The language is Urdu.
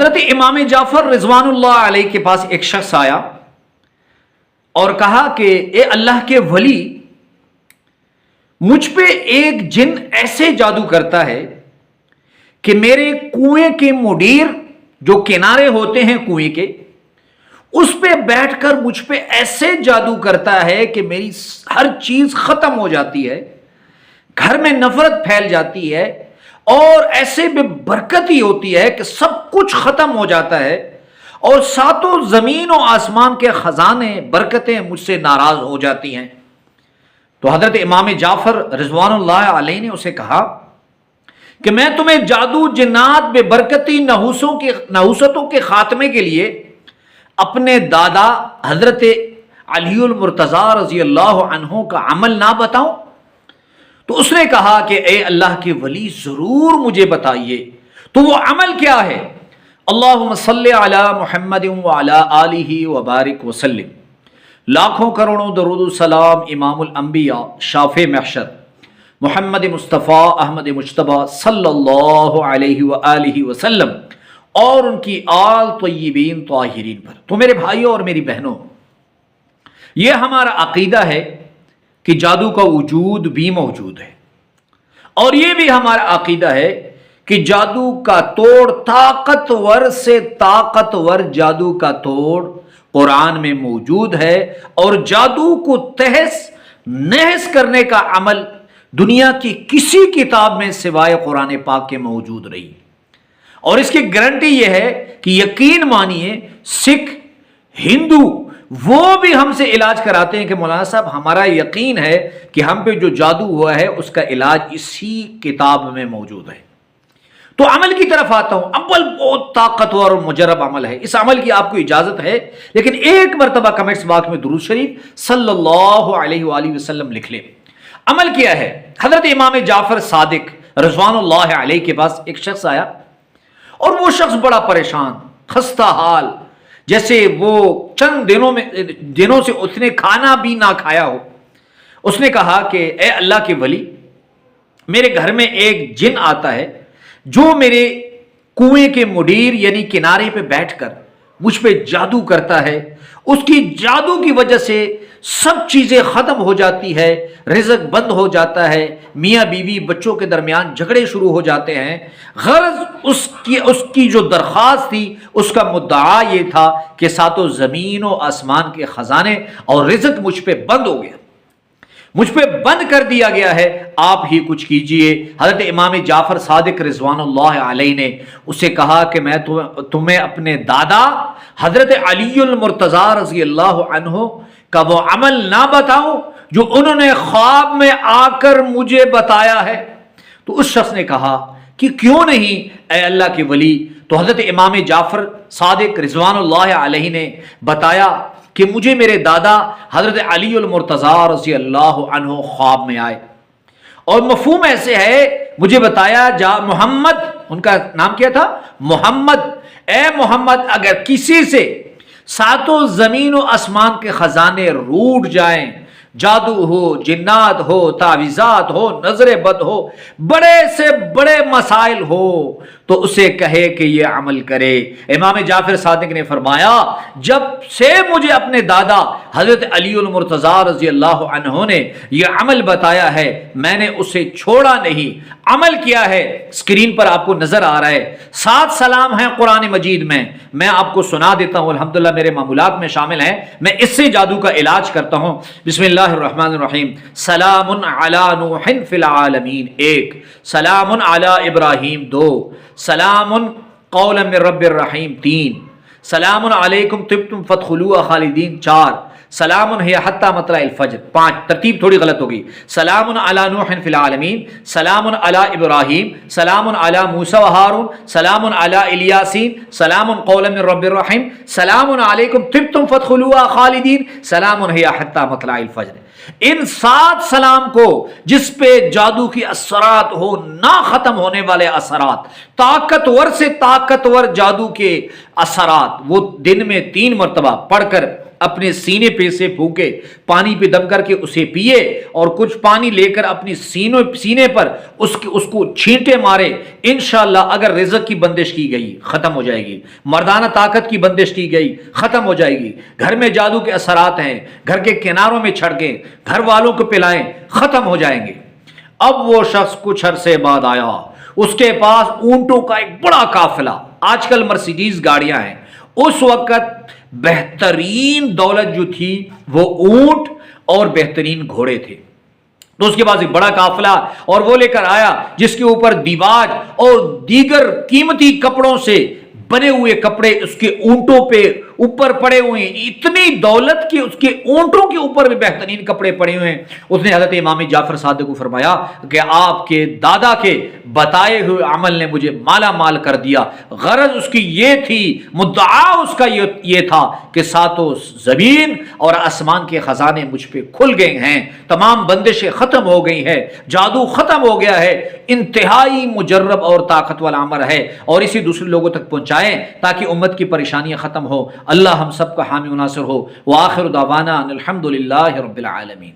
حضرت امام جعفر رضوان اللہ علیہ کے پاس ایک شخص آیا اور کہا کہ اے اللہ کے ولی، مجھ پہ ایک جن ایسے جادو کرتا ہے کہ میرے کنویں کے مڈیر جو کنارے ہوتے ہیں کنویں کے، اس پہ بیٹھ کر مجھ پہ ایسے جادو کرتا ہے کہ میری ہر چیز ختم ہو جاتی ہے، گھر میں نفرت پھیل جاتی ہے اور ایسے بے برکتی ہوتی ہے کہ سب کچھ ختم ہو جاتا ہے اور ساتوں زمین و آسمان کے خزانے برکتیں مجھ سے ناراض ہو جاتی ہیں۔ تو حضرت امام جعفر رضوان اللہ علیہ نے اسے کہا کہ میں تمہیں جادو، جنات، بے برکتی، نحوستوں کے خاتمے کے لیے اپنے دادا حضرت علی المرتضیٰ رضی اللہ عنہ کا عمل نہ بتاؤں؟ تو اس نے کہا کہ اے اللہ کے ولی، ضرور مجھے بتائیے۔ تو وہ عمل کیا ہے؟ اللہم صلی علی محمد وعلی آلہ وبارک وسلم۔ لاکھوں کروڑوں درود و سلام امام الانبیاء، شافع محشر، محمد مصطفیٰ احمد مجتبی صلی اللہ علیہ وآلہ وسلم اور ان کی آل طیبین طاہرین پر۔ تو میرے بھائیوں اور میری بہنوں، یہ ہمارا عقیدہ ہے کہ جادو کا وجود بھی موجود ہے، اور یہ بھی ہمارا عقیدہ ہے کہ جادو کا توڑ، طاقتور سے طاقتور جادو کا توڑ قرآن میں موجود ہے، اور جادو کو تہس نہس کرنے کا عمل دنیا کی کسی کتاب میں سوائے قرآن پاک کے موجود نہیں۔ اور اس کی گارنٹی یہ ہے کہ یقین مانیے، سکھ، ہندو، وہ بھی ہم سے علاج کراتے ہیں کہ مولانا صاحب ہمارا یقین ہے کہ ہم پہ جو جادو ہوا ہے اس کا علاج اسی کتاب میں موجود ہے۔ تو عمل کی طرف آتا ہوں۔ عمل بہت طاقتور اور مجرب عمل ہے، اس عمل کی آپ کو اجازت ہے، لیکن ایک مرتبہ کمنٹس باکس میں درود شریف صلی اللہ علیہ وآلہ وسلم لکھ لیں۔ عمل کیا ہے؟ حضرت امام جعفر صادق رضوان اللہ علیہ کے پاس ایک شخص آیا، اور وہ شخص بڑا پریشان، خستہ حال، جیسے وہ چند دنوں سے اس نے کھانا بھی نہ کھایا ہو۔ اس نے کہا کہ اے اللہ کے ولی، میرے گھر میں ایک جن آتا ہے جو میرے کنویں کے مڈیر یعنی کنارے پہ بیٹھ کر مجھ پہ جادو کرتا ہے، اس کی جادو کی وجہ سے سب چیزیں ختم ہو جاتی ہے، رزق بند ہو جاتا ہے، میاں بیوی بچوں کے درمیان جھگڑے شروع ہو جاتے ہیں۔ غرض اس کی جو درخواست تھی، اس کا مدعا یہ تھا کہ ساتوں زمین و آسمان کے خزانے اور رزق مجھ پہ بند ہو گیا، مجھ پہ بند کر دیا گیا ہے، آپ ہی کچھ کیجئے۔ حضرت امام جعفر صادق رضوان اللہ علیہ نے اسے کہا کہ میں تمہیں اپنے دادا حضرت علی المرتضیٰ رضی اللہ عنہ کا وہ عمل نہ بتاؤں جو انہوں نے خواب میں آ کر مجھے بتایا ہے؟ تو اس شخص نے کہا کہ کیوں نہیں اے اللہ کے ولی۔ تو حضرت امام جعفر صادق رضوان اللہ علیہ نے بتایا کہ مجھے میرے دادا حضرت علی المرتضیٰ رضی اللہ عنہ خواب میں آئے، اور مفہوم ایسے ہے، مجھے بتایا محمد، ان کا نام کیا تھا؟ محمد، اے محمد، اگر کسی سے ساتوں زمین و آسمان کے خزانے روٹ جائیں، جادو ہو، جنات ہو، تعویذات ہو، نظر بد ہو، بڑے سے بڑے مسائل ہو، تو اسے کہے کہ یہ عمل کرے۔ امام جعفر صادق نے فرمایا، جب سے مجھے اپنے دادا حضرت علی المرتضیٰ رضی اللہ عنہ نے یہ عمل بتایا ہے، میں نے اسے چھوڑا نہیں، عمل کیا ہے۔ اسکرین پر آپ کو نظر آ رہا ہے، 7 سلام ہیں قرآن مجید میں آپ کو سنا دیتا ہوں، الحمدللہ میرے معمولات میں شامل ہیں، میں اس سے جادو کا علاج کرتا ہوں۔ بسم اللہ الرحمن الرحیم۔ سلام علی نوح فی العالمین 1، سلام علی ابراہیم 2، سلام قولا من رب الرحیم 3، سلام علیکم طبتم فادخلوها خالدین 4، سلام ہے حتی مطلع الفجر 5۔ ترتیب تھوڑی غلط ہوگی۔ سلام علی نوح فی العالمین، سلام علی ابراہیم، سلام علی موسیٰ و ہارون، سلام علی الیاسین، سلام قولا من رب الرحیم، سلام علیکم طبتم فادخلوها خالدین، سلام ہے حتی مطلع الفجر۔ ان 7 سلام کو جس پہ جادو کی اثرات ہو، نہ ختم ہونے والے اثرات، طاقتور سے طاقتور جادو کے اثرات، وہ دن میں 3 مرتبہ پڑھ کر اپنے سینے پہ سے پھونکے، پانی پہ دم کر کے اسے پیے، اور کچھ پانی لے کر اپنی سینے پر اس کو چھینٹے مارے، انشاءاللہ اگر رزق کی بندش کی گئی ختم ہو جائے گی، مردانہ طاقت کی بندش کی گئی ختم ہو جائے گی، گھر میں جادو کے اثرات ہیں، گھر کے کناروں میں چھڑکیں، گھر والوں کو پلائیں، ختم ہو جائیں گے۔ اب وہ شخص کچھ عرصے بعد آیا، اس کے پاس اونٹوں کا ایک بڑا قافلہ، آج کل مرسیڈیز گاڑیاں ہیں، اس وقت بہترین دولت جو تھی وہ اونٹ اور بہترین گھوڑے تھے۔ تو اس کے پاس ایک بڑا قافلہ، اور وہ لے کر آیا جس کے اوپر دیباج اور دیگر قیمتی کپڑوں سے بنے ہوئے کپڑے اس کے اونٹوں پہ اوپر پڑے ہوئے ہیں، اتنی دولت کہ اس کے اونٹوں کے اوپر بھی بہترین کپڑے پڑے ہوئے ہیں۔ اس نے حضرت امام جعفر صادق کو فرمایا کہ آپ کے دادا کے بتائے ہوئے عمل نے مجھے مالا مال کر دیا۔ غرض اس کی یہ تھی، مدعا اس کا یہ تھا کہ ساتوں زمین اور آسمان کے خزانے مجھ پہ کھل گئے ہیں، تمام بندشیں ختم ہو گئی ہیں، جادو ختم ہو گیا ہے۔ انتہائی مجرب اور طاقت والا امر ہے، اور اسی دوسرے لوگوں تک پہنچائیں تاکہ امت کی پریشانیاں ختم ہو۔ اللہ ہم سب کا حامی و ناصر ہو۔ وآخر دعوانا ان الحمد للہ رب العالمین۔